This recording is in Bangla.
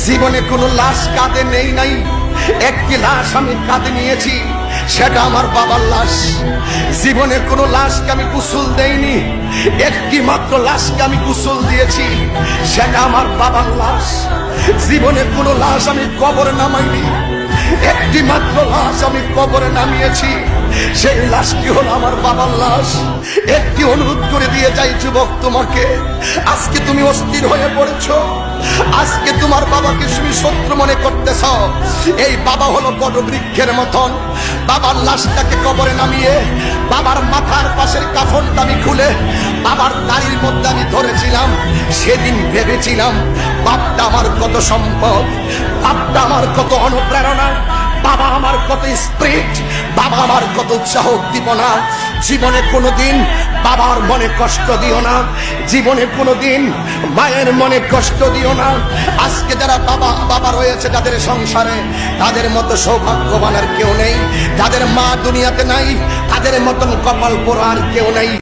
জীবনে কোনো লাশ কাঁধে নেই নাই, একটি লাশ আমি কাঁধে নিয়েছি, সেটা আমার বাবার লাশ। জীবনে কোনো লাশকে আমি গোসল দেইনি, একটি মাত্র লাশকে আমি গোসল দিয়েছি, সেটা আমার বাবার লাশ। জীবনে কোনো লাশ আমি কবরে নামাইনি, একটি মাত্র লাশ আমি কবরে নামিয়েছি, সেই লাশটি হলো আমার বাবার লাশ। একটি অনুরোধ করে দিয়ে যাই যুবক তোমাকে, আজকে তুমি অস্থির হয়ে পড়েছো, আজকে তোমার বাবাকে তুমি শত্রু মনে করতেছ। এই বাবা হলো বড় বৃক্ষের মতন, বাবার লাশটাকে কবরে নামিয়ে বাবার মাথার পাশের কাফনটা আমি খুলে বাবার দাড়ির মধ্যে আমি ধরেছিলাম। সেদিন ভেবেছিলাম বাপটা আমার কত সম্পদ, বাপটা আমার কত অনুপ্রেরণা, বাবা আমার কত স্পিরিট, বাবা আমার কত উৎসাহ উদ্দীপনা। জীবনে কোনোদিন বাবার মনে কষ্ট দিও না, জীবনে কোনোদিন মায়ের মনে কষ্ট দিও না। আজকে যারা বাবা বাবা রয়েছে যাদের সংসারে, তাদের মতো সৌভাগ্যবান আর কেউ নেই। যাদের মা দুনিয়াতে নাই, তাদের মতন কপাল পোড়া আর কেউ নেই।